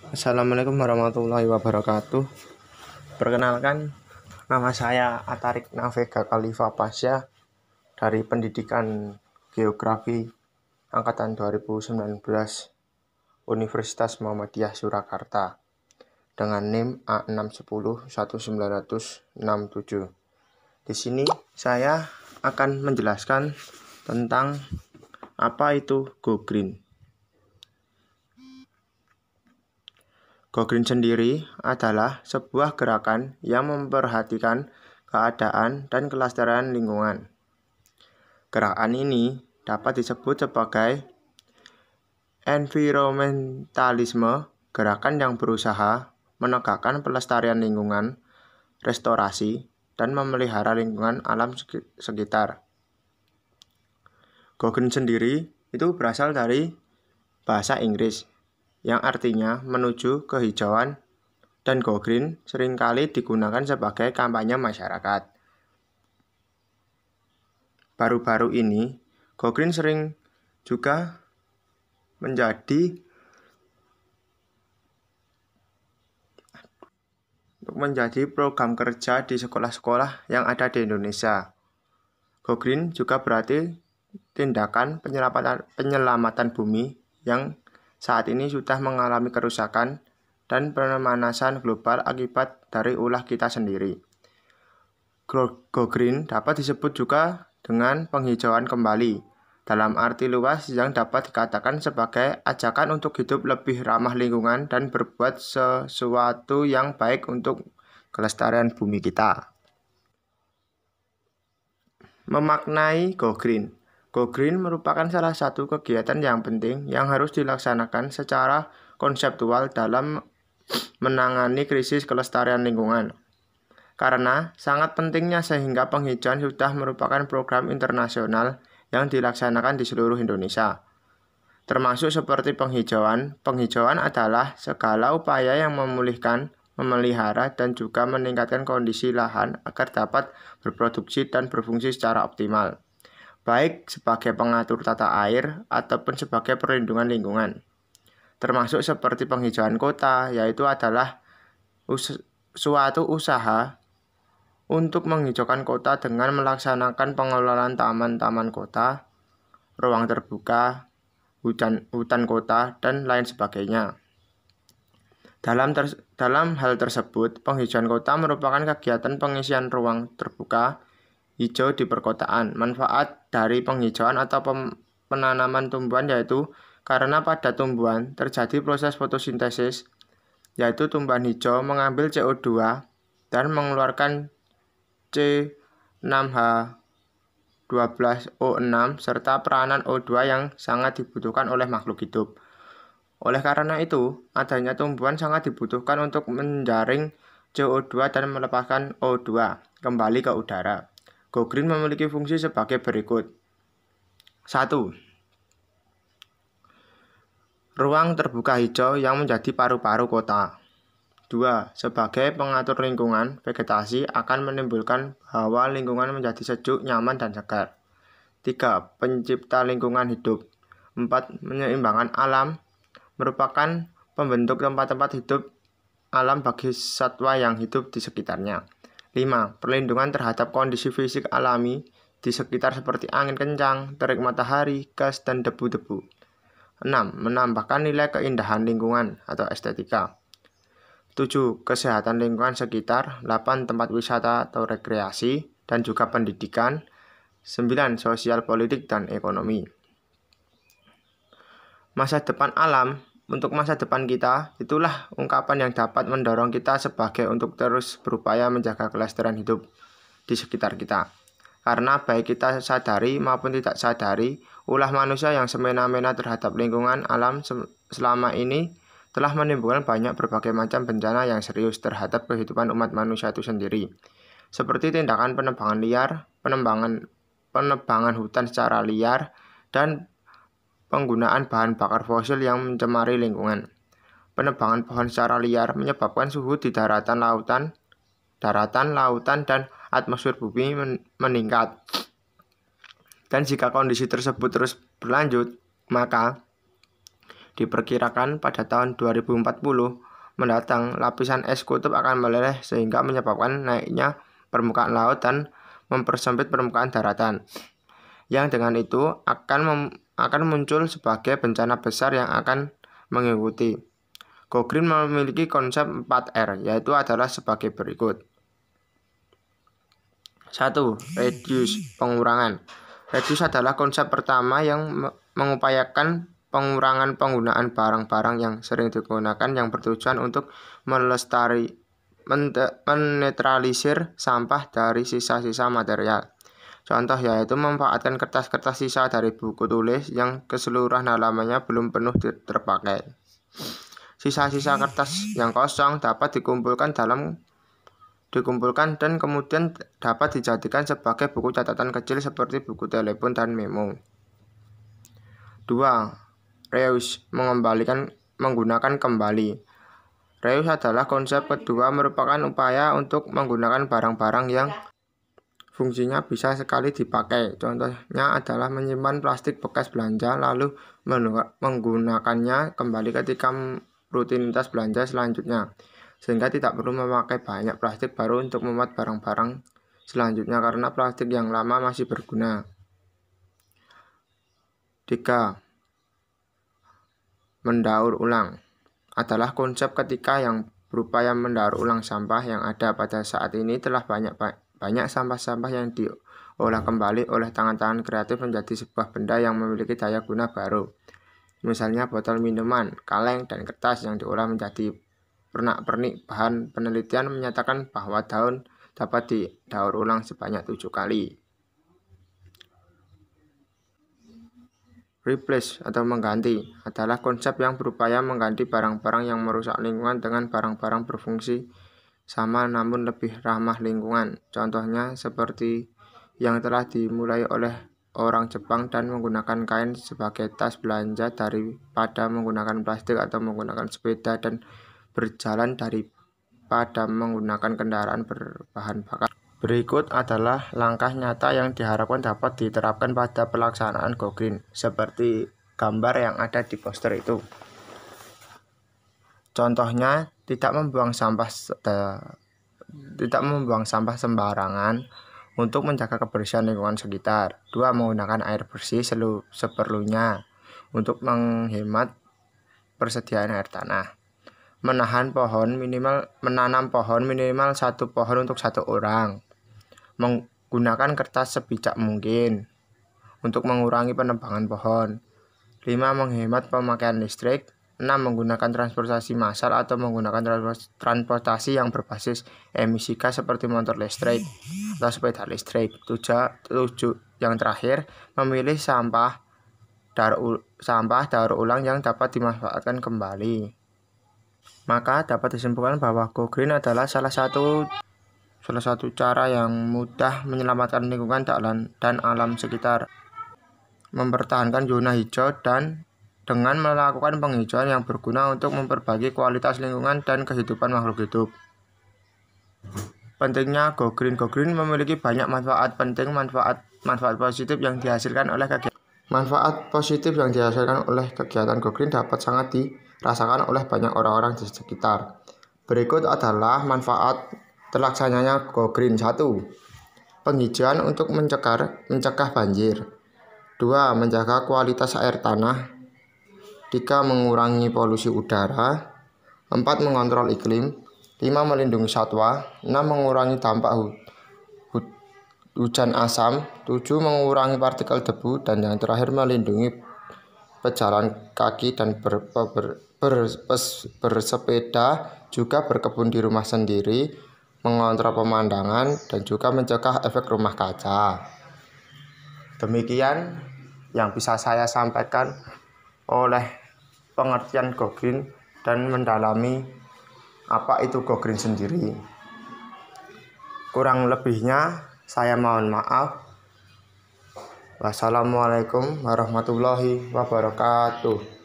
Assalamualaikum warahmatullahi wabarakatuh. Perkenalkan, nama saya Atarik Navega Khalifa Pasha dari Pendidikan Geografi Angkatan 2019 Universitas Muhammadiyah Surakarta dengan NIM A61019067. Di sini saya akan menjelaskan tentang apa itu Go Green. Go Green sendiri adalah sebuah gerakan yang memperhatikan keadaan dan kelestarian lingkungan. Gerakan ini dapat disebut sebagai environmentalisme, gerakan yang berusaha menegakkan pelestarian lingkungan, restorasi, dan memelihara lingkungan alam sekitar. Go Green sendiri itu berasal dari bahasa Inggris, yang artinya menuju kehijauan, dan Go Green seringkali digunakan sebagai kampanye masyarakat. Baru-baru ini, Go Green sering juga menjadi program kerja di sekolah-sekolah yang ada di Indonesia. Go Green juga berarti tindakan penyelamatan bumi yang saat ini sudah mengalami kerusakan dan pemanasan global akibat dari ulah kita sendiri. Go Green dapat disebut juga dengan penghijauan kembali, dalam arti luas yang dapat dikatakan sebagai ajakan untuk hidup lebih ramah lingkungan dan berbuat sesuatu yang baik untuk kelestarian bumi kita. Memaknai Go Green. Go Green merupakan salah satu kegiatan yang penting yang harus dilaksanakan secara konseptual dalam menangani krisis kelestarian lingkungan. Karena sangat pentingnya sehingga penghijauan sudah merupakan program internasional yang dilaksanakan di seluruh Indonesia. Termasuk seperti penghijauan. Penghijauan adalah segala upaya yang memulihkan, memelihara, dan juga meningkatkan kondisi lahan agar dapat berproduksi dan berfungsi secara optimal, baik sebagai pengatur tata air ataupun sebagai perlindungan lingkungan. Termasuk seperti penghijauan kota, yaitu adalah suatu usaha untuk menghijaukan kota dengan melaksanakan pengelolaan taman-taman kota, ruang terbuka, hutan kota, dan lain sebagainya. Dalam hal tersebut, penghijauan kota merupakan kegiatan pengisian ruang terbuka hijau di perkotaan. Manfaat dari penghijauan atau penanaman tumbuhan yaitu karena pada tumbuhan terjadi proses fotosintesis, yaitu tumbuhan hijau mengambil CO2 dan mengeluarkan C6H12O6 serta peranan O2 yang sangat dibutuhkan oleh makhluk hidup. Oleh karena itu, adanya tumbuhan sangat dibutuhkan untuk menjaring CO2 dan melepaskan O2 kembali ke udara. Go Green memiliki fungsi sebagai berikut. 1. Ruang terbuka hijau yang menjadi paru-paru kota. 2. Sebagai pengatur lingkungan, vegetasi akan menimbulkan hawa lingkungan menjadi sejuk, nyaman, dan segar. 3. Pencipta lingkungan hidup. 4. Menyeimbangkan alam, merupakan pembentuk tempat-tempat hidup alam bagi satwa yang hidup di sekitarnya. 5. Perlindungan terhadap kondisi fisik alami di sekitar seperti angin kencang, terik matahari, gas, dan debu-debu. 6. Menambahkan nilai keindahan lingkungan atau estetika. 7. Kesehatan lingkungan sekitar. 8. Tempat wisata atau rekreasi dan juga pendidikan. 9. Sosial politik dan ekonomi. Masa depan alam. Untuk masa depan kita, itulah ungkapan yang dapat mendorong kita sebagai untuk terus berupaya menjaga kelestarian hidup di sekitar kita. Karena baik kita sadari maupun tidak sadari, ulah manusia yang semena-mena terhadap lingkungan alam selama ini telah menimbulkan banyak berbagai macam bencana yang serius terhadap kehidupan umat manusia itu sendiri. Seperti tindakan penebangan liar, penebangan hutan secara liar, dan penggunaan bahan bakar fosil yang mencemari lingkungan. Penebangan pohon secara liar menyebabkan suhu di daratan, lautan, dan atmosfer bumi meningkat. Dan jika kondisi tersebut terus berlanjut, maka Diperkirakan pada tahun 2040 mendatang, lapisan es kutub akan meleleh sehingga menyebabkan naiknya permukaan laut dan mempersempit permukaan daratan, yang dengan itu akan muncul sebagai bencana besar yang akan mengikuti. Go Green memiliki konsep 4R, yaitu adalah sebagai berikut. 1. Reduce, pengurangan. Reduce adalah konsep pertama yang mengupayakan pengurangan penggunaan barang-barang yang sering digunakan yang bertujuan untuk menetralisir sampah dari sisa-sisa material. Contoh yaitu memanfaatkan kertas-kertas sisa dari buku tulis yang keseluruhan halamannya belum penuh terpakai. Sisa-sisa kertas yang kosong dapat dikumpulkan dan kemudian dapat dijadikan sebagai buku catatan kecil seperti buku telepon dan memo. 2. Reuse, menggunakan kembali. Reuse adalah konsep kedua, merupakan upaya untuk menggunakan barang-barang yang fungsinya bisa sekali dipakai. Contohnya adalah menyimpan plastik bekas belanja lalu menggunakannya kembali ketika rutinitas belanja selanjutnya, sehingga tidak perlu memakai banyak plastik baru untuk memuat barang-barang selanjutnya karena plastik yang lama masih berguna. 3. Mendaur ulang adalah konsep ketiga yang berupaya mendaur ulang sampah yang ada. Pada saat ini telah banyak sampah-sampah yang diolah kembali oleh tangan-tangan kreatif menjadi sebuah benda yang memiliki daya guna baru. Misalnya botol minuman, kaleng, dan kertas yang diolah menjadi pernak-pernik. Bahan penelitian menyatakan bahwa daun dapat didaur ulang sebanyak 7 kali. Replace atau mengganti adalah konsep yang berupaya mengganti barang-barang yang merusak lingkungan dengan barang-barang berfungsi sama namun lebih ramah lingkungan. Contohnya seperti yang telah dimulai oleh orang Jepang dan menggunakan kain sebagai tas belanja daripada menggunakan plastik, atau menggunakan sepeda dan berjalan daripada menggunakan kendaraan berbahan bakar. Berikut adalah langkah nyata yang diharapkan dapat diterapkan pada pelaksanaan Go Green, seperti gambar yang ada di poster itu. Contohnya, tidak membuang sampah sembarangan untuk menjaga kebersihan lingkungan sekitar. 2. Menggunakan air bersih seperlunya untuk menghemat persediaan air tanah. Menanam pohon minimal 1 pohon untuk 1 orang. Menggunakan kertas sebijak mungkin untuk mengurangi penebangan pohon. 5. Menghemat pemakaian listrik. 6. Menggunakan transportasi massal atau menggunakan transportasi yang berbasis emisi gas seperti motor listrik atau sepeda listrik. 7. Yang terakhir, memilih sampah daur ulang yang dapat dimanfaatkan kembali. Maka dapat disimpulkan bahwa Go Green adalah salah satu cara yang mudah menyelamatkan lingkungan dan alam sekitar, mempertahankan zona hijau dan dengan melakukan penghijauan yang berguna untuk memperbaiki kualitas lingkungan dan kehidupan makhluk hidup. Pentingnya Go Green memiliki banyak manfaat positif yang dihasilkan oleh kegiatan Go Green dapat sangat dirasakan oleh banyak orang-orang di sekitar. Berikut adalah manfaat terlaksananya Go Green. 1. Penghijauan untuk mencegah banjir. 2. Menjaga kualitas air tanah. 3. Mengurangi polusi udara. 4. Mengontrol iklim. 5. Melindungi satwa. 6. Mengurangi dampak hujan asam. 7. Mengurangi partikel debu. Dan yang terakhir, melindungi pejalan kaki dan bersepeda, juga berkebun di rumah sendiri, mengontrol pemandangan, dan juga mencegah efek rumah kaca. Demikian yang bisa saya sampaikan oleh pengertian Go Green dan mendalami apa itu Go Green sendiri. Kurang lebihnya saya mohon maaf. Wassalamualaikum warahmatullahi wabarakatuh.